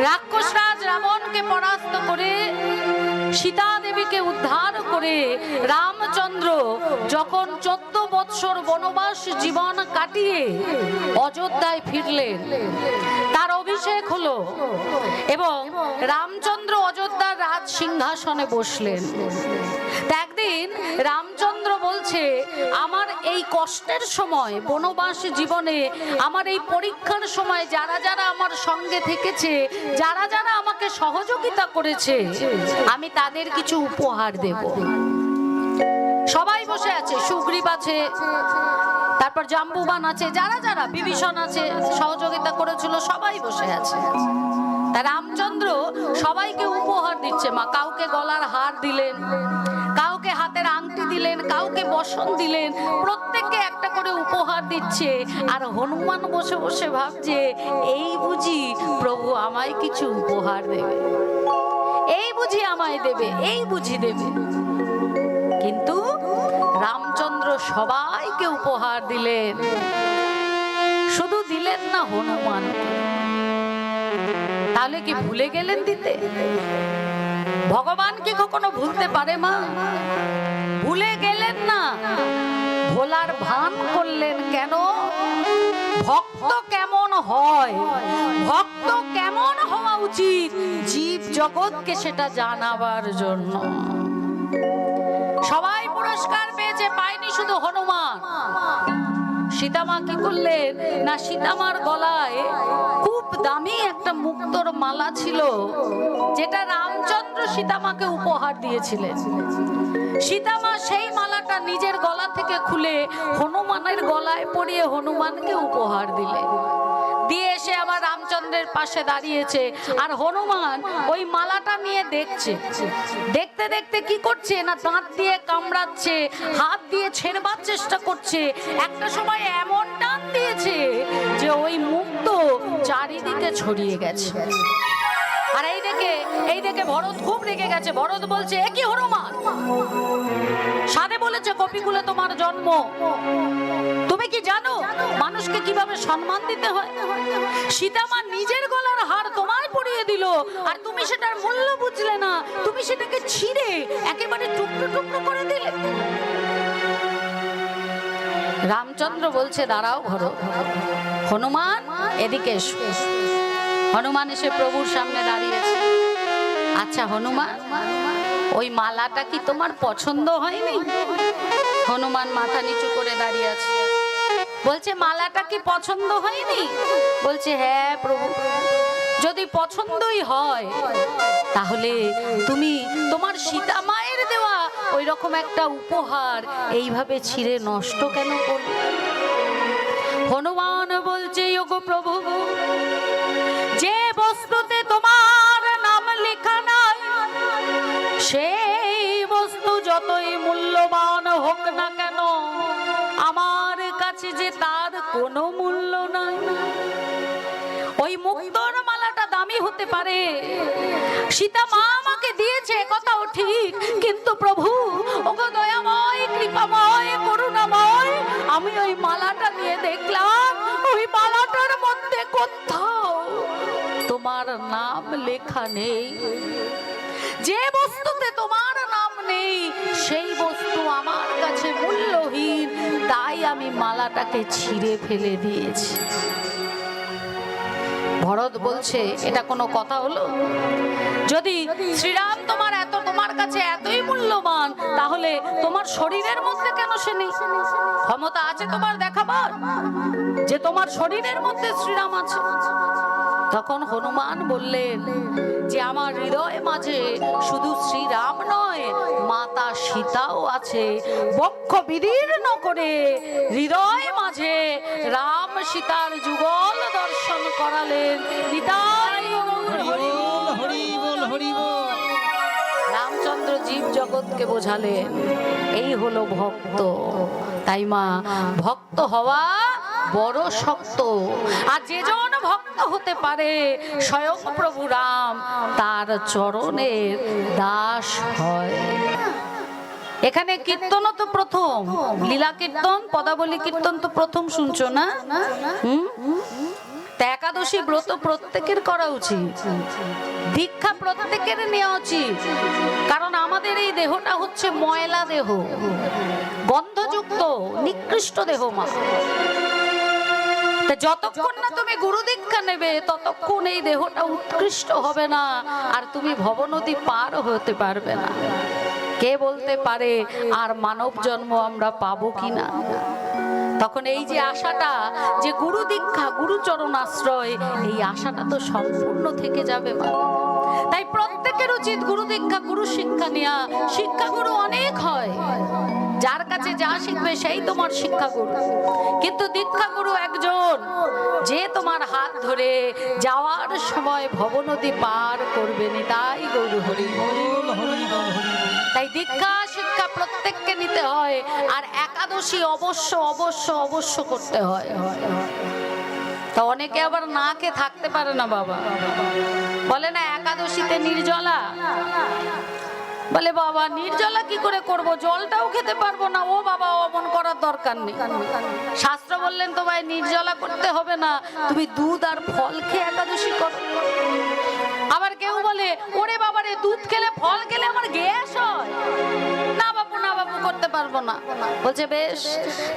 রাক্ষসরাজ রাবণকে পরাস্ত করে সীতা দেবীকে উদ্ধার করে রামচন্দ্র যখন 14 বৎসর বনবাস জীবন কাটিয়ে অযোধ্যায় ফিরলেন, তার অভিষেক হলো এবং রামচন্দ্র অযোধ্যার রাজ সিংহাসনে বসলেন। একদিন রামচন্দ্র বলছে, আমার এই কষ্টের সময় বনবাস জীবনে, আমার এই পরীক্ষার সময় যারা যারা আমার সঙ্গে থেকেছে, যারা যারা আমাকে সহযোগিতা করেছে, আমি তাদের কিছু উপহার দেব। সবাই বসে আছে, সুগ্রীব আছে, তারপর জাম্বুবান আছে, যারা যারা বিভীষণ আছে, সহযোগিতা করেছিল, সবাই বসে আছে। তা রামচন্দ্র সবাইকে উপহার দিচ্ছে। মা কাউকে গলার হার দিলেন, কাউকে হাতের আংটি দিলেন, কাউকে বসন দিলেন, প্রত্যেককে একটা করে উপহার দিচ্ছে। আর হনুমান বসে বসে ভাবছে, এই বুঝি প্রভু আমায় কিছু উপহার দেবে, এই বুঝি আমায় দেবে, এই বুঝি দেবে। কিন্তু রামচন্দ্র সবাইকে উপহার দিলেন, শুধু দিলেন না হনুমান। তাহলে কি ভুলে গেলেন দিতে? ভগবান কি কখনো ভুলতে পারে মা? ভুলে গেলেন না, ভোলার ভান করলেন। কেন? ভক্ত কেমন হয়, ভক্ত কেমন হওয়া উচিত, জীব জগৎকে সেটা জানাবার জন্য। সবাই পুরস্কার পেয়েছে, পায়নি শুধু হনুমান। সীতামা কি করলেন না, সীতামার গলায় খুব দামি একটা মুক্তোর মালা ছিল, যেটা রামচন্দ্র সীতামাকে উপহার দিয়েছিলেন। সীতামা সেই মালাটা নিজের গলা থেকে খুলে হনুমানের গলায় পরিয়ে হনুমানকে উপহার দিলেন। দিয়ে এসে আবার রামচন্দ্রের পাশে দাঁড়িয়েছে, আর হনুমান ওই মালাটা নিয়ে দেখছে। দেখতে দেখতে কি করছে না, দাঁত দিয়ে কামড়াচ্ছে, হাত দিয়ে ছেড়বার চেষ্টা করছে। একটা সময় এমন টান দিয়েছে যে ওই মুক্ত চারিদিকে ছড়িয়ে গেছে। আর এই দেখে ভরত খুব রেগে গেছে। ভরত বলছে, এ কি হনুমান, সাধে বলেছে কপিকুলে তোমার জন্ম, তুমি কি জানো মানুষকে কিভাবে সম্মান দিতে হয়? সীতামা নিজের গলার হার তোমায় পরিয়ে দিল, আর তুমি সেটার মূল্য বুঝলে না, তুমি সেটাকে ছিঁড়ে একেবারে টুকরো টুকরো করে দিলে। রামচন্দ্র বলছে, দাঁড়াও ভরত, হনুমান এদিকে এসো। হনুমান এসে প্রভুর সামনে দাঁড়িয়েছে। আচ্ছা হনুমান, ওই মালাটা কি তোমার পছন্দ হয়নি? হনুমান মাথা নিচু করে দাঁড়িয়ে আছে, বলছে, মালাটা কি পছন্দ হয়নি? বলছে, হ্যাঁ প্রভু, যদি পছন্দই হয় তাহলে তুমি তোমার সীতা মায়ের দেওয়া ওই রকম একটা উপহার এইভাবে ছিঁড়ে নষ্ট কেন করলে? হনুমান বলছে, ওগো প্রভু, যে বস্তুতে তোমার নাম লেখা নাই, সেই বস্তু যতই মূল্যবান হোক না কেন, আমার কাছে যে তার কোনো মূল্য নাই। ওই মুক্তোর মালাটা দামি হতে পারে, সীতা মা আমাকে দিয়েছে, কথাও ঠিক, কিন্তু প্রভু, ওগো দয়াময়, কৃপাময়, করুণাময়, আমি ওই মালাটা নিয়ে দেখলাম, ওই মালাটার মধ্যে কোথাও তোমার নাম লেখা নেই। যে বস্তুতে তোমার নাম নেই, সেই বস্তু আমার কাছে মূল্যহীন, তাই আমি মালাটাকে ছিঁড়ে ফেলে দিয়েছি। ভরত বলছে, এটা কোনো কথা হলো? যদি শ্রীরাম তোমার কাছে এতই মূল্যবান, তাহলে তোমার শরীরের মধ্যে কেন সে নেই? ক্ষমতা আছে তোমার দেখাবার যে তোমার শরীরের মধ্যে শ্রীরাম আছে? তখন হনুমান বললেন যে, আমার হৃদয় মাঝে শুধু শ্রীরাম নয়, মাতা সীতাও আছে। বক্ষ বিদীর্ণ করে হৃদয় মাঝে রাম সীতার যুগল দর্শন করালেন। রামচন্দ্র জীব জগৎকে বোঝালেন, এই হলো ভক্ত। তাই মা, ভক্ত হওয়া বড় শক্ত। আর যেজন ভক্ত হতে পারে, স্বয়ং প্রভু রাম তার চরণের দাস হয়। এখানে কীর্তনও তো প্রথম, লীলা কীর্তন, পদাবলী কীর্তন তো প্রথম শুনছো না? তা একাদশী ব্রত প্রত্যেকের করা উচিত, দীক্ষা প্রত্যেকের নেওয়া উচিত। কারণ আমাদের এই দেহটা হচ্ছে ময়লা দেহ, গন্ধযুক্ত নিকৃষ্ট দেহ মা। যতক্ষণ না তুমি গুরু দীক্ষা নেবে ততক্ষণ এই দেহটা উৎকৃষ্ট হবে না, আর তুমি ভবনদী পার হতে পারবে না। কে বলতে পারে আর মানব জন্ম আমরা পাবো কিনা? তখন এই যে আশাটা, যে গুরু দীক্ষা গুরুচরণ আশ্রয়, এই আশাটা তো সম্পূর্ণ থেকে যাবে মা। তাই প্রত্যেকের উচিত গুরু দীক্ষা গুরু শিক্ষা নেওয়া। শিক্ষা গুরু অনেক হয়, যার কাছে যা শিখবে সেই তোমার শিক্ষা গুরু। কিন্তু দীক্ষা গুরু একজন, যে তোমার হাত ধরে যাওয়ার সময় ভবনদী পার করবে। তাই গৌর হরি বল। তাই দীক্ষা শিক্ষা প্রত্যেককে নিতে হয়, আর একাদশী অবশ্য অবশ্য অবশ্য করতে হয়। তা অনেকে আবার না খেয়ে থাকতে পারে না বাবা, বলে না একাদশীতে নির্জলা। বলে বাবা নির্জলা কি করে করব, জলটাও খেতে পারবো না। ও বাবা অমন করার দরকার নেই, শাস্ত্র বললেন তোমায় নির্জলা করতে হবে না, তুমি দুধ আর ফল খেয়ে একাদশী করো। আবার কেউ বলে ওরে বাবা রে, দুধ খেলে ফল খেলে আমার গ্যাস হয়। না বাবু না বাবু, করতে পারবো না। বলছে বেশ,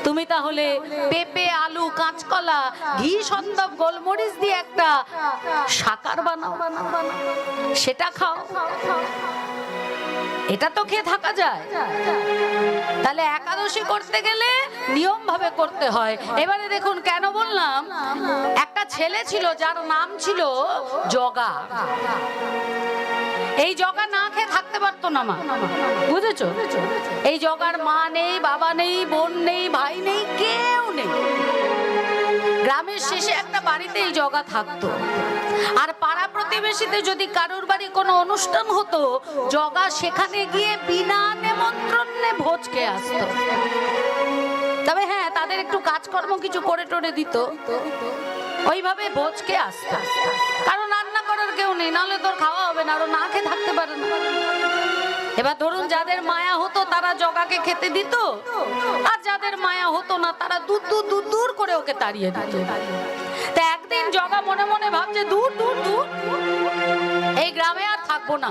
তুমি তাহলে পেঁপে আলু কাঁচকলা ঘি সন্দব গোলমরিচ দিয়ে একটা শাকার বানাও, সেটা খাও। এটা তো খেয়ে থাকা যায়। তাহলে একাদশী করতে গেলে নিয়ম ভাবে করতে হয়। এবারে দেখুন কেন বললাম, একটা ছেলে ছিল যার নাম ছিল জগা। এই জগা না খেয়ে থাকতে পারতো না মা, বুঝেছো? এই জগার মা নেই, বাবা নেই, বোন নেই, ভাই নেই, কেউ নেই। গ্রামের শেষে একটা বাড়িতে এই জগা থাকতো। আর পাড়া প্রতিবেশীতে যদি কারোর বাড়ি কোনো অনুষ্ঠান হতো, জগা সেখানে গিয়ে বিনা নেমন্ত্রণে ভোজ খেয়ে আসতো। তবে হ্যাঁ, তাদের একটু কাজকর্ম কিছু করে টোরে দিত, ওইভাবে ভোজ খেয়ে আসতো। কারণ রান্না করার কেউ নেই, নাহলে তোর খাওয়া হবে না, আরো না খেয়ে থাকতে পারে না। এবার ধরুন যাদের মায়া হতো তারা জগাকে খেতে দিত, আর যাদের মায়া হতো না তারা দূর দূর দূর দূর করে ওকে তাড়িয়ে দিত। তা একদিন জগা মনে মনে ভাবছে দূর দূর দূর, এই গ্রামে আর থাকবো না,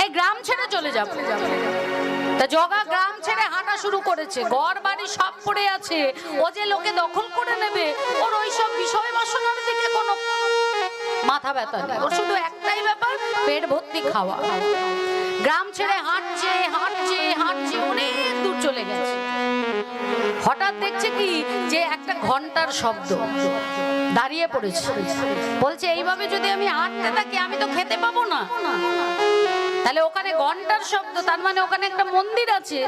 এই গ্রাম ছেড়ে চলে যাবো। তা জগা গ্রাম ছেড়ে হাঁটা শুরু করেছে। ঘর বাড়ি সব পড়ে আছে, ও যে লোকে দখল করে নেবে, ওর ওইসব বিষয় বাসনার দিকে কোনো মাথা ব্যথা নেই। ওর শুধু একটাই ব্যাপার, পেট ভর্তি খাওয়া। গ্রাম ছেড়ে হাঁটছে হাঁটছে হাঁটছে, অনেক দূর চলে গেছে। হঠাৎ দেখছে কি যে একটা ঘন্টার শব্দ, দাঁড়িয়ে পড়েছে। বলছে এইভাবে যদি আমি হাঁটতে থাকি আমি তো খেতে পাবো না। তাহলে ওখানে ঘন্টার শব্দ, তার মানে ওখানে একটা মন্দির আছে।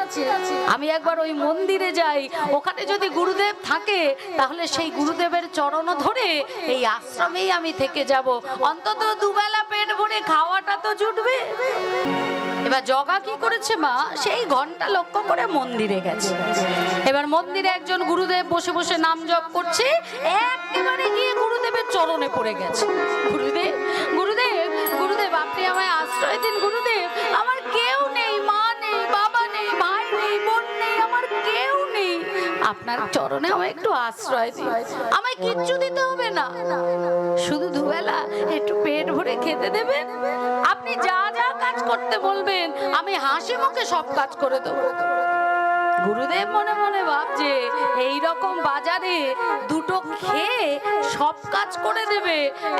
আমি একবার ওই মন্দিরে যাই, ওখানে যদি গুরুদেব থাকে তাহলে সেই গুরুদেবের চরণ ধরে এই আশ্রমেই আমি থেকে যাব, অন্তত দুবেলা পেট ভরে খাওয়াটা তো জুটবে। এবার জগা কি করেছে মা, সেই ঘন্টা লক্ষ্য করে মন্দিরে গেছে। এবার মন্দিরে একজন গুরুদেব বসে বসে নাম জপ করছে, একেবারে গিয়ে গুরুদেবের চরণে পড়ে গেছে। গুরুদেব গুরুদেব গুরুদেব, আপনি আমায় আশ্রয় দিন গুরুদেব, আমার কেউ নেই, মা নেই, বাবা নেই, ভাই নেই, বোন নেই, আমার কেউ নেই, আপনার চরণে আমায় একটু আশ্রয় দিন। আমায় কিচ্ছু দিতে হবে না, শুধু দুবেলা একটু পেট ভরে খেতে দেবেন। আপনি যা যা কাজ করতে বলবেন আমি হাসি মুখে সব কাজ করে দেবো। গুরুদেব মনে মনে ভাবছে এই রকম বাজারে দুটো খেয়ে সব কাজ করে দেবে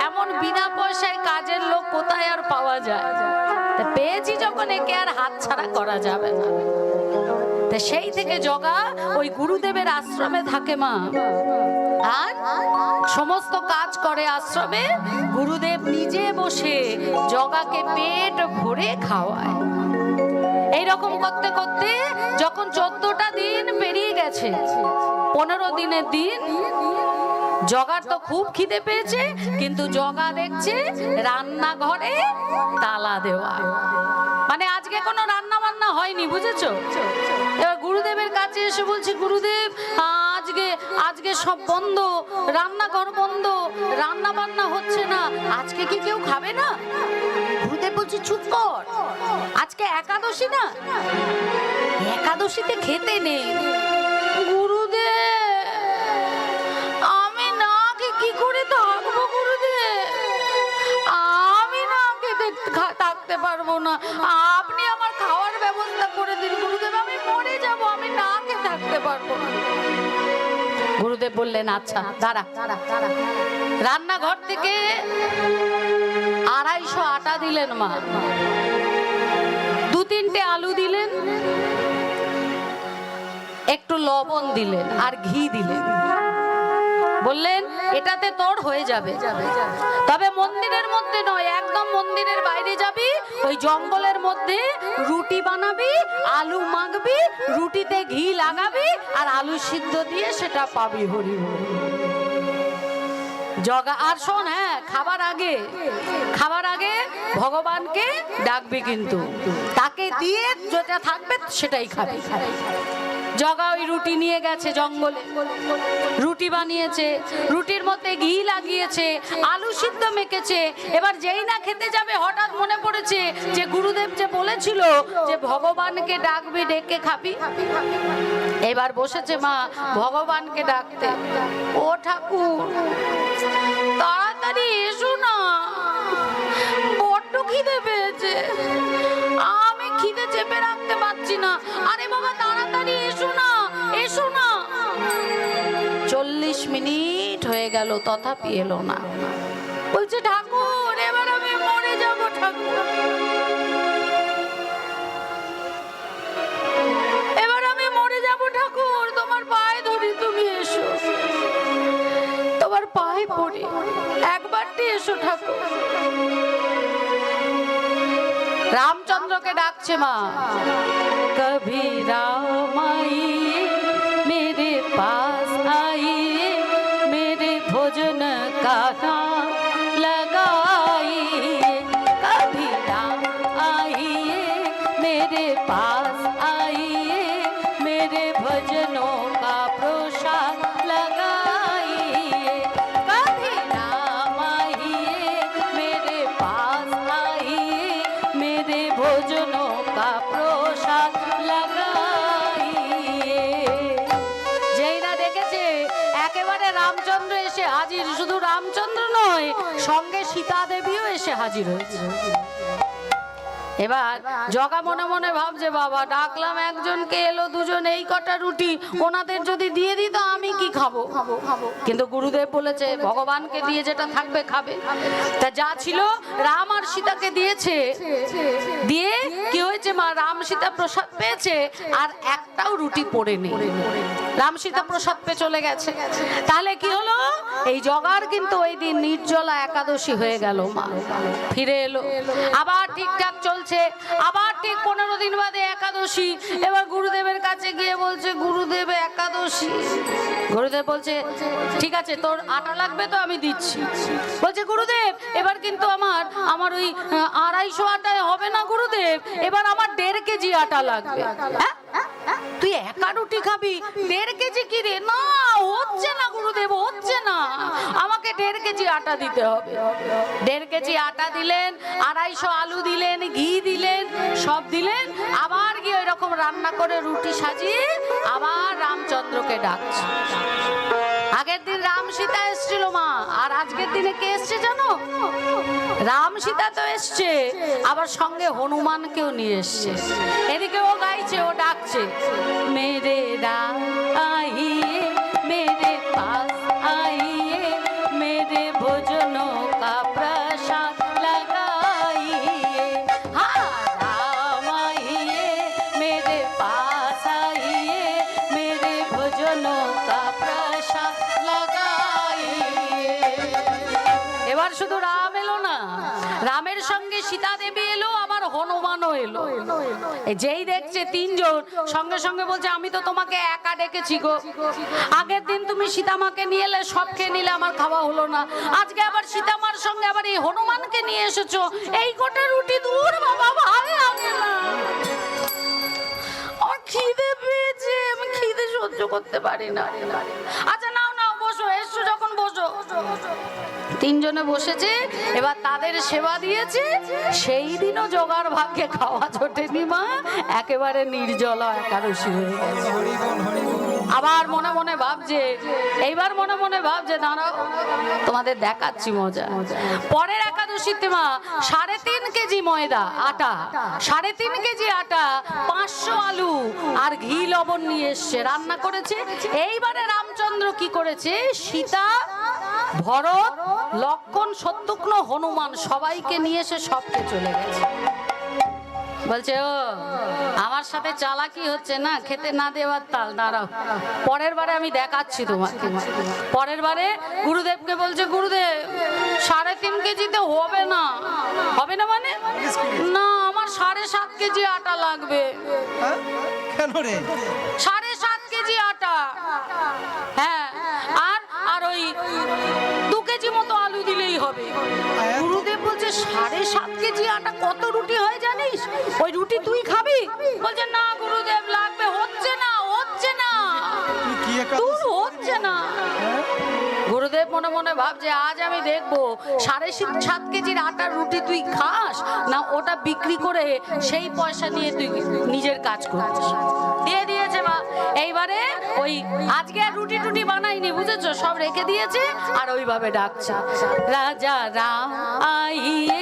এমন বিনা পয়সায় কাজের লোক কোথায় আর পাওয়া যায়? তা পেয়েছি যখন, একে আর হাতছাড়া করা যাবে না। তা সেই থেকে জগা ওই গুরুদেবের আশ্রমে থাকে মা, আর সমস্ত কাজ করে আশ্রমে। গুরুদেব নিজে বসে জগাকে পেট ভরে খাওয়ায়। এইরকম করতে করতে যখন 14টা দিন পেরিয়ে গেছে, 15 দিনের দিন, জগার তো খুব খিদে পেয়েছে, কিন্তু জগা দেখছে রান্নাঘরে তালা দেওয়া, মানে আজকে কোনো রান্না বান্না হয়নি, বুঝেছো? এবার গুরুদেবের কাছে এসে বলছে, গুরুদেব আজকে সব বন্ধ, রান্নাঘর বন্ধ, রান্না বান্না হচ্ছে না, আজকে কি কেউ খাবে না? গুরুদেব বলছে চুপ কর, আজকে একাদশী না, একাদশীতে খেতে নেই। গুরুদেব আমি না কি করে থাকবো? পারবো না, আপনি আমার খাওয়ার ব্যবস্থা করে দিন গুরুদেব, আমি মরে যাব, আমি না খেয়ে থাকতে পারবো না। গুরুদেব বললেন আচ্ছা দাঁড়া। রান্নাঘর থেকে 250 আটা দিলেন মা, 2-3টে আলু দিলেন, একটু লবণ দিলেন আর ঘি দিলেন, বললেন এটাতে তোর হয়ে যাবে। তবে মন্দিরের মধ্যে নয়, একদম মন্দিরের বাইরে যাবি, ওই জঙ্গলের মধ্যে রুটি বানাবি, আলু মাখবি, রুটিতে ঘি লাগাবি আর আলু সিদ্ধ দিয়ে সেটা পাবি। হরি হরি জগা। আর শোন, হ্যাঁ, খাবার আগে ভগবানকে ডাকবি, কিন্তু তাকে দিয়ে যেটা থাকবে সেটাই খাবি। জগা ওই রুটি নিয়ে গেছে জঙ্গলে, রুটি বানিয়েছে, রুটির মধ্যে ঘি লাগিয়েছে, আলু সিদ্ধ মেখেছে। এবার যেই না খেতে যাবে হঠাৎ মনে পড়েছে যে গুরুদেব যে বলেছিল যে ভগবানকে ডাকবি, ডেকে খাবি। এবার বসেছে মা ভগবানকে ডাকতে, ও ঠাকুর তাড়াতাড়ি এসো না, বড্ড খিদে পেয়েছে, আমি খিদে চেপে রাখতে পারছি না। আরে বাবা তাড়াতাড়ি এসো না, এসো না। 40 মিনিট হয়ে গেল তথাপি এলো না। বলছে ঠাকুর এবার আমি মরে যাব, ঠাকুর এবার আমি মরে যাব, ঠাকুর তোমার পায়ে ধরি, তুমি এসো, তোমার পায়ে পড়ি, একবারটি এসো ঠাকুর। রামচন্দ্রকে ডাকছে মা, কভি রাম আইয়ে মেরে পাস আইয়ে, মেরে ভোজন কা নাম लगाइए, कभी राम आइए मेरे पास आइए, मेरे भजनों का प्रसाद लगाइए, कभी राम आइए मेरे पास आइए, मेरे भजनों का प्रसाद लगाइए। যেই না দেখেছে একেবারে রামচন্দ্র এসে হাজির, শুধু রামচন্দ্র নয় সঙ্গে সীতা দেবীও এসে হাজির হয়েছে। এবার জগা মনে মনে ভাবছে বাবা ডাকলাম একজনকে, এলো দুজন, এই কটা রুটি ওনাদের যদি দিয়ে দিত আমি কি খাবো। কিন্তু গুরুদেব বলেছে ভগবানকে দিয়ে যেটা থাকবে খাবে। তা যা ছিল রাম আর সীতাকে দিয়েছে, দিয়ে কি হয়েছে মা, রাম সীতা প্রসাদ পেয়েছে আর একটাও রুটি পড়ে নেই, রাম সীতা প্রসাদ পেয়ে চলে গেছে। তাহলে কি হলো, এই জগার কিন্তু ওই দিন নির্জলা একাদশী হয়ে গেল। মা ফিরে এলো, আবার ঠিকঠাক চলছে, আবার ঠিক 15 দিন বাদে একাদশী। এবার গুরুদেবের কাছে গিয়ে বলছে গুরুদেব একাদশী। গুরুদেব বলছে ঠিক আছে তোর আটা লাগবে তো আমি দিচ্ছি। বলছে গুরুদেব এবার কিন্তু আমার ওই 250 আটায় হবে না গুরুদেব, এবার আমার 1.5 কেজি আটা লাগবে। হ্যাঁ তুই একা রুটি খাবি, 1.5 কেজি কি রে? না হচ্ছে না গুরুদেব, হচ্ছে না, আমাকে 1.5 কেজি আটা দিতে হবে। 1.5 কেজি আটা দিলেন, 250 আলু দিলেন, ঘি দিলেন, সব দিলেন। আবার গিয়ে ওই রকম রান্না করে রুটি সাজিয়ে আবার রামচন্দ্রকে ডাকছে। আগের দিন রাম সীতা এসেছিল মা, আর আজকের দিনে কে এসছে জানো? রাম সীতা তো এসছে, আবার সঙ্গে হনুমানকেও নিয়ে এসছে। এদিকে ও গাইছে, ও ডাকছে, মেরে রাম আইয়ে মেরে পাস আইয়ে, মেরে ভোজনো কা প্রসাদ লাগাইয়ে, হ্যাঁ রাম আইয়ে মেরে পাস আইয়ে, মেরে ভোজনো কা প্রসাদ লাগাইয়ে। এবার শুধু রাম এলো না, রামের সঙ্গে সীতা দেবী এলো, আবার হনুমানও এলো। যেই দেখছে 3 জন, সঙ্গে সঙ্গে বলছে আমি তো তোমাকে একা ডেকেছি গো, আগের দিন তুমি সীতামাকে নিয়ে এলে, সব খেয়ে নিলে, আমার খাওয়া হলো না, আজকে আবার সীতামার সঙ্গে আবার এই হনুমানকে নিয়ে এসেছো, এই গোটা রুটি দূর বাবা ভালো লাগে না, আমার খিদে পেয়েছে, আমি খিদে সহ্য করতে পারি না। আচ্ছা নাও নাও বসো, এসো যখন বসো। 3 জনে বসেছে, এবার তাদের সেবা দিয়েছে। সেই দিনও জোগাড় ভাগ্যে খাওয়া জোটেনি মা, একেবারে নির্জলা একাদশী হয়ে গেছে। আবার মনে মনে ভাবছে, এইবার মনে মনে ভাবছে দাঁড়াও তোমাদের দেখাচ্ছি মজা। পরের একাদশীতে মা 3.5 কেজি ময়দা আটা, 3.5 কেজি আটা, 500 আলু আর ঘি লবণ নিয়ে এসছে, রান্না করেছে। এইবারে রামচন্দ্র কি করেছে, সীতা, ভরত, লক্ষ্মণ, শত্রুঘ্ন, হনুমান সবাইকে নিয়ে এসে সবকে চলে গেছে। বলছে ও আমার সাথে চালাকি হচ্ছে না, খেতে না দেওয়ার তাল, দাঁড়াও পরের বারে আমি দেখাচ্ছি তোমাকে। পরের বারে গুরুদেবকে বলছে, গুরুদেব 3.5 কেজিতে হবে না। হবে না মানে? না আমার 7.5 কেজি আটা লাগবে। কেন রে? 7.5 কেজি আটা, হ্যাঁ, আর ওই 2 কেজি মতো আলু দিলেই হবে। গুরুদেব বলছে 7.5 কেজি আটা কত রুটি হয় জানিস? ওই রুটি তুই খাবি? বলছে না গুরুদেব লাগবে, হচ্ছে না হচ্ছে না, তুই হচ্ছে না। গুরুদেব মনে মনে ভাবছে আজ আমি দেখবো 7.5 কেজির আটার রুটি তুই খাস না ওটা বিক্রি করে সেই পয়সা নিয়ে তুই নিজের কাজ করছিস। দিয়ে দিয়েছে মা। এইবারে ওই আজকে আর রুটি টুটি বানাইনি, বুঝেছো, সব রেখে দিয়েছে আর ওইভাবে ডাকছে, রাজা রাম আইয়ে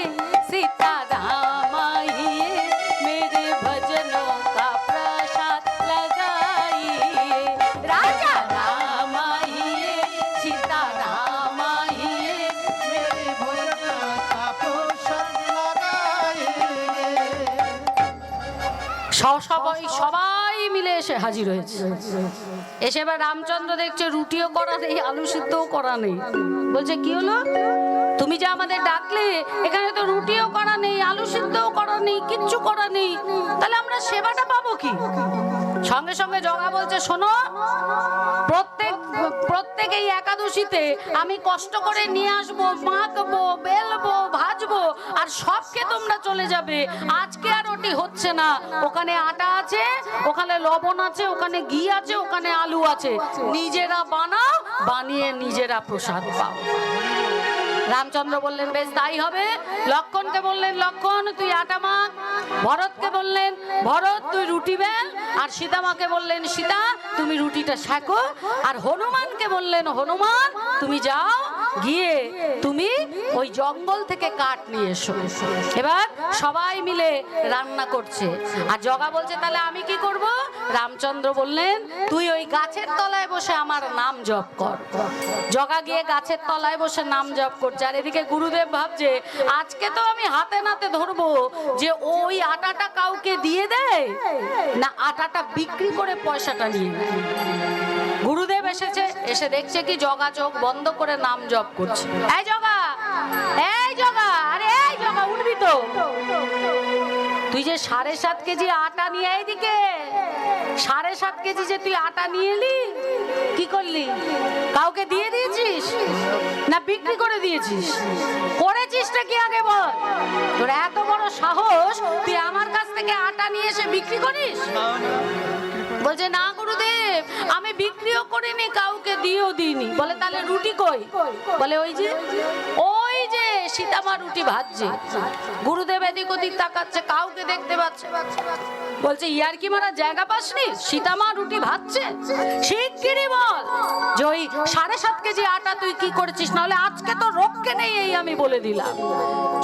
सीता राम आइए मेरे भजनों का प्रसाद लगाइए। राजा राम आइए सीता राम आइए मेरे भजनों का प्रसाद लगाइए। সবাই মিলে এসে হাজির হয়েছে। এসে এবার রামচন্দ্র দেখছে রুটিও করা নেই, আলু সিদ্ধও করা নেই। বলছে কি হলো, তুমি যে আমাদের ডাকলে এখানে তো রুটিও করা নেই, আলু সিদ্ধও করা নেই, কিচ্ছু করা নেই, তাহলে আমরা সেবাটা পাবো কি? সঙ্গে সঙ্গে জগা বলছে, শোনো, প্রত্যেক এই একাদশীতে আমি কষ্ট করে নিয়ে আসবো, মাখবো, বেলবো, ভাজবো, আর সবকে তোমরা চলে যাবে। আজকে আর ওটি হচ্ছে না। ওখানে আটা আছে, ওখানে লবণ আছে, ওখানে ঘি আছে, ওখানে আলু আছে, নিজেরা বানাও, বানিয়ে নিজেরা প্রসাদ পাও। রামচন্দ্র বললেন বেশ তাই হবে। লক্ষ্মণকে বললেন লক্ষ্মণ তুই আটা মাখ, ভরতকে বললেন ভরত তুই রুটি বেল, আর সীতামাকে বললেন সীতা তুমি রুটিটা সেঁকো, আর হনুমানকে বললেন হনুমান তুমি যাও গিয়ে তুমি ওই জঙ্গল থেকে কাঠ নিয়ে এসো। এবার সবাই মিলে রান্না করছে। আর জগা বলছে তাহলে আমি কি করব? রামচন্দ্র বললেন তুই ওই গাছের তলায় বসে আমার নাম জপ কর। জগা গিয়ে গাছের তলায় বসে নাম জপ করছে। আর এদিকে গুরুদেব ভাবছে আজকে তো আমি হাতে নাতে ধরবো যে ওই আটাটা কাউকে দিয়ে দেয় না আটাটা বিক্রি করে পয়সাটা নিয়ে নেয়। গুরুদেব এসেছে, এসে দেখছে কি জগা চোখ বন্ধ করে নাম জপ করছে। এই জগা, এই জগা, আরে এই জগা উঠবি তো? তুই যে 7.5 কেজি আটা নিয়ে, এইদিকে 7.5 কেজি যে তুই আটা নিয়ে এলি, কি করলি? কাউকে দিয়ে দিয়েছিস না বিক্রি করে দিয়েছিস? করেছিসটা কি আগে বল? তোর এত বড় সাহস তুই আমার কাছ থেকে আটা নিয়ে এসে বিক্রি করিস? বলছে না গুরুদেব আমি বিক্রিও করিনি, কাউকে দিয়েও দিইনি। বলে তাহলে রুটি কই? বলে ওই যে সীতামা রুটি ভাজছে। গুরুদেব এদিক ওদিক তাকাচ্ছে, কাউকে দেখতে পাচ্ছে। বলছে ইয়ার কি মারা জায়গা পাসনি? সীতামা রুটি ভাজছে, শিগগিরই বল যে ওই 7.5 কেজি আটা তুই কি করেছিস, নাহলে আজকে তো রক্ষে নেই, এই আমি বলে দিলাম।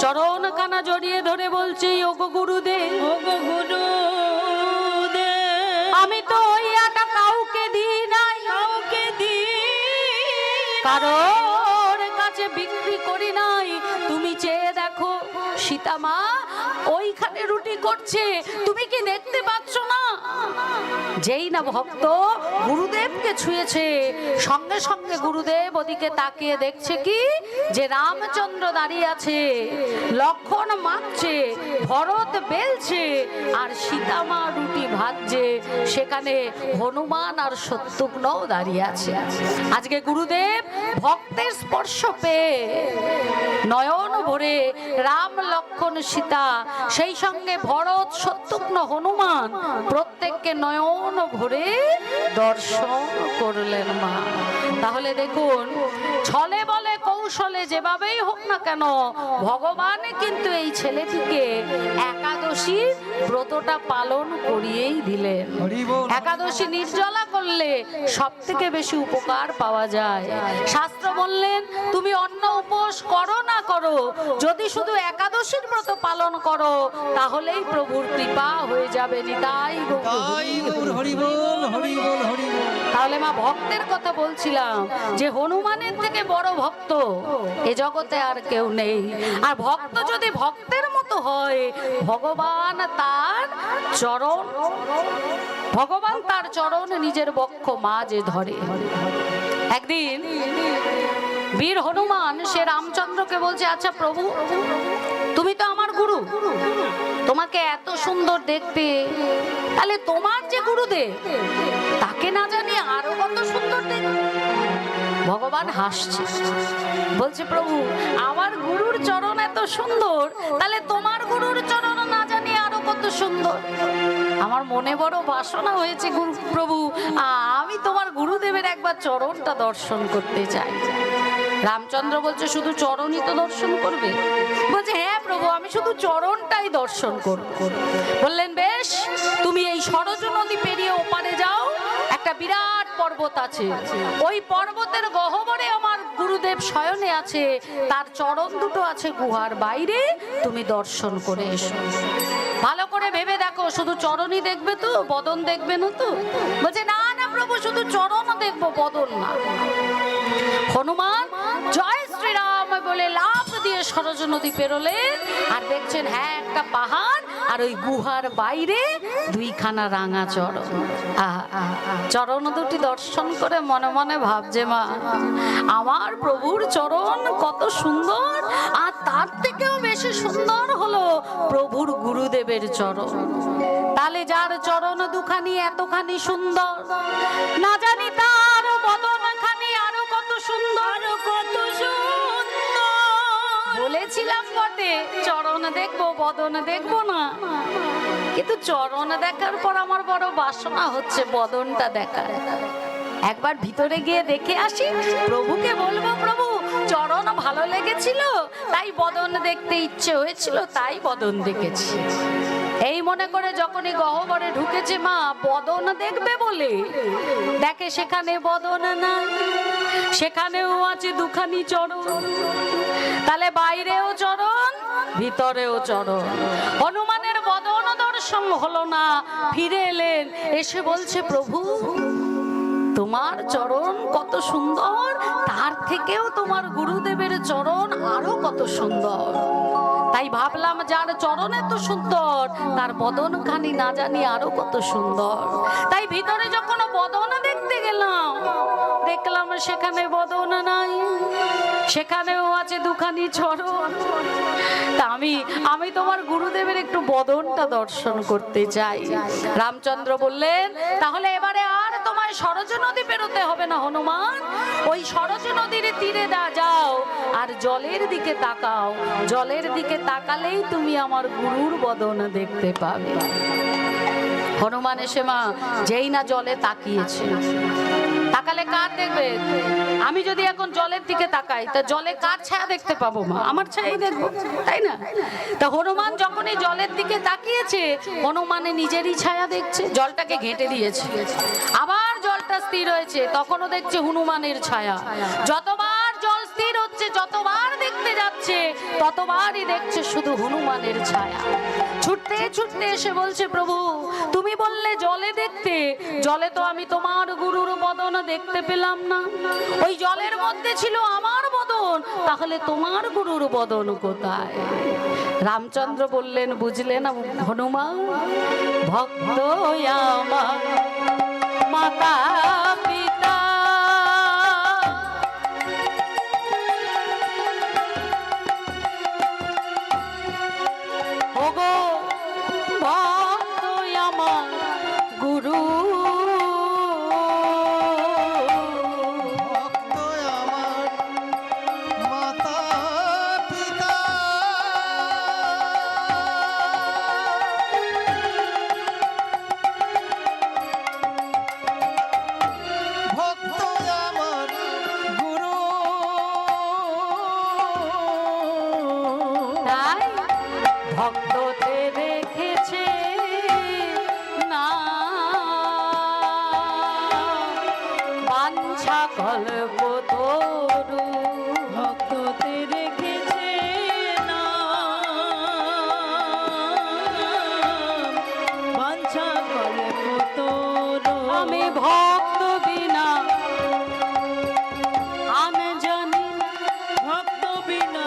চরণ কানা জড়িয়ে ধরে বলছে ওগো গুরুদেব, ওগো গুরুদেব আমি তো ওই আটা কাউকে দিই নাই, কাউকে দিই কারোর কাছে বিক্রি করি নাই। তুমি চেয়ে দেখো সীতামা ওইখানে রুটি করছে, তুমি কি দেখতে পাচ্ছ না? যেই না ভক্ত গুরুদেবকে ছুঁয়েছে, সঙ্গে সঙ্গে গুরুদেব ওদিকে তাকিয়ে দেখছে কি যে রামচন্দ্র দাঁড়িয়ে আছে, লক্ষ্মণ মাখছে, ভরত বেলছে, আর সীতামা রুটি ভাজছে। সেখানে হনুমান আর শত্রুঘ্নও দাঁড়িয়ে আছে। আজকে গুরুদেব ভক্তের স্পর্শ পেয়ে নয়ন ভরে রাম লক্ষণ সীতা, সেই সঙ্গে ভরত শত্রুঘ্ন হনুমান প্রত্যেককে নয়ন ভরে দর্শন করলেন মা। তাহলে দেখুন, ছলে বলে কৌশলে যেভাবেই হোক না কেন, ভগবান কিন্তু এই ছেলেটিকে একাদশী ব্রতটা পালন করিয়েই দিলেন। হরি বল। একাদশী নির্জলা করলে সব থেকে বেশি উপকার পাওয়া যায়। শাস্ত্র বললেন, তুমি অন্ন উপোস করো না করো, যদি শুধু একাদশীর ব্রত পালন করো তাহলেই প্রভুর কৃপা হয়ে যাবে। নিতাই গৌর তাই গৌর, হরি বল, হরি বল, হরি বল। তাহলে মা, ভক্তের কথা বলছিলাম যে হনুমানের থেকে বড় ভক্ত এ জগতে আর কেউ নেই। আর ভক্ত যদি ভক্তের মতো হয়, ভগবান তার চরণ নিজের বক্ষ মাঝে ধরে। একদিন বীর হনুমান সে রামচন্দ্রকে বলছে, আচ্ছা প্রভু, তুমি তো আমার গুরু, তোমাকে এত সুন্দর দেখতে, তাহলে তোমার যে গুরুদেব তাকে না জানি আরো কত সুন্দর দেখতে। ভগবান হাসছে, বলছে, প্রভু, আমার গুরুর চরণ এত সুন্দর, তাহলে তোমার গুরুর চরণ না জানি আরো কত সুন্দর। আমার মনে বড় বাসনা হয়েছে প্রভু, আমি তোমার গুরুদেবের একবার চরণটা দর্শন করতে চাই। রামচন্দ্র বলছে, শুধু চরণই তো দর্শন করবে? বলছে, হ্যাঁ প্রভু, আমি শুধু চরণটাই দর্শন করব। বললেন, বেশ, তুমি এই সরজ নদী পেরিয়ে ওপারে যাও, একটা বিরাট পর্বত আছে, ওই পর্বতের গহ্বরে আমার গুরুদেব শয়নে আছে, তার চরণ দুটো আছে গুহার বাইরে, তুমি দর্শন করে এসো। ভালো করে ভেবে দেখো, শুধু চরণই দেখবে তো, বদন দেখবে না তো? বলছে, না না প্রভু, শুধু চরণও দেখবো, বদন না। হনুমান জয় শ্রীরাম বলে লাফ দিয়ে সরজ নদী পেরোলেন, আর দেখছেন, হ্যাঁ, একটা পাহাড়, আর ওই গুহার বাইরে দুইখানা রাঙা চরণ। চরণ দুটি দর্শন করে মনে মনে ভাবছে, মা, আমার প্রভুর চরণ কত সুন্দর, আর তার থেকেও বেশি সুন্দর হলো প্রভুর গুরুদেবের চরণ। তাহলে যার চরণ দুখানি এতখানি সুন্দর, না জানি তার বদন খানি আরো কত সুন্দর, কত সুন্দর। বলেছিলাম বটে, চরণ দেখবো, বদন দেখবো না, কিন্তু চরণ দেখার পর আমার বড় বাসনা হচ্ছে বদনটা দেখার। একবার ভিতরে গিয়ে দেখে আসি, প্রভুকে বলবো, প্রভু, চরণ ভালো লেগেছিল, তাই বদন দেখতে ইচ্ছে হয়েছিল, তাই বদন দেখেছি। এই মনে করে যখনই গহ্বরে ঢুকেছে মা, বদন দেখবে বলে দেখে সেখানে বদন নাই, সেখানেও আছে দুখানি চরণ। তাহলে বাইরেও চরণ, ভিতরেও চরণ। হনুমানের বদন দর্শন হলো না, ফিরে এলেন, এসে বলছে, প্রভু, তোমার চরণ কত সুন্দর, তার থেকেও তোমার গুরুদেবের চরণ আরো কত সুন্দর। তাই ভাবলাম, যার চরণ এত সুন্দর, তার বদন খানি না জানি আরো কত সুন্দর। তাই ভিতরে যখন বদন দেখতে গেলাম, দেখলাম সেখানে বদন নাই, সেখানেও আছে দুখানি চরণ। তা আমি তোমার গুরুদেবের একটু বদনটা দর্শন করতে চাই। রামচন্দ্র বললেন, তাহলে এবারে আর তোমায় সরজ নদী পেরোতে হবে না হনুমান, ওই সরজ নদীর তীরে যাও, আর জলের দিকে তাকাও, জলের দিকে তাকালেই তুমি আমার গুরুর বদন দেখতে পাবে। হনুমান এসে মা যেই না জলে তাকিয়েছে, তাকালে কার দেখবে? আমি যদি এখন জলের দিকে তাকাই, তা জলে কার ছায়া দেখতে পাবো মা? আমার ছায়াই দেখবো, তাই না? তা হনুমান যখনই জলের দিকে তাকিয়েছে, হনুমানে নিজেরই ছায়া দেখছে, জলটাকে ঘেঁটে দিয়েছে, আবার জলটা স্থির হয়েছে, তখনও দেখছে হনুমানের ছায়া। যতবার জল স্থির হচ্ছে, যতবার দেখতে যাচ্ছে, ততবারই দেখছে শুধু হনুমানের ছায়া। ছুটতে ছুটতে এসে বলছে, প্রভু, তুমি বললে জলে দেখতে, জলে তো আমি তোমার গুরুর বদন দেখতে পেলাম না, ওই জলের মধ্যে ছিল আমার বদন, তাহলে তোমার গুরুর বদন কোথায়? রামচন্দ্র বললেন, বুঝলে না হনুমান, ভক্ত আমার মাতা পিতা, ওগো ভক্ত আমার গুরু, ভক্ত আমার মাতা পিতা, ভক্ততে রেখেছে না বাঞ্ছা কল্পতরু ভক্ততে রেখেছে না বাঞ্ছা কল্পতরু। আমি ভক্ত বিনা আমি জানি ভক্ত বিনা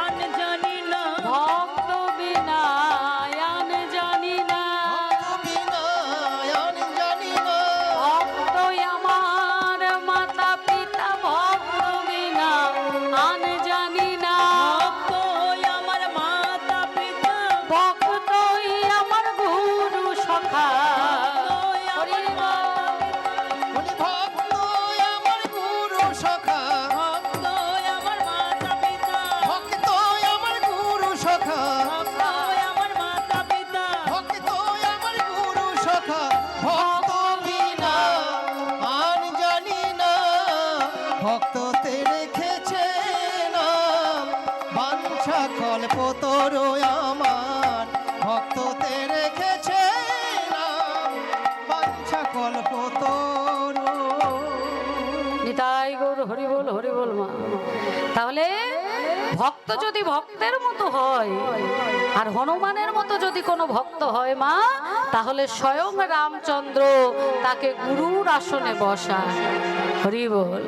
আন জানি না ভক্ত বিনা আমি জানি না বিনয়ন জানি না ভক্ত আমার মাতা পিতা ভক্ত বিনা আন জানি না ভক্ত আমার মাতা পিতা ভক্তই আমার গুরু সখা হরি বল। বলি ভক্ত আমার গুরু সখা ভক্ত আমার মাতা পিতা ভক্ত আমার গুরু সখা ভক্ত আমার মাতা পিতা ভক্ত আমার গুরু সখা ভক্ত বিনা আর জানি না ভক্ততে রেখেছে নাম বাঞ্ছা কল্পতর আমার ভক্ততে রেখেছে নাম বাঞ্ছা কল্পতর নিতাই গৌর হরি বল মা। তাহলে ভক্ত যদি ভক্তের মতো হয় আর হনুমানের মতো যদি কোনো ভক্ত হয় মা, তাহলে স্বয়ং রামচন্দ্র তাকে গুরুর আসনে বসায়। হরি বল।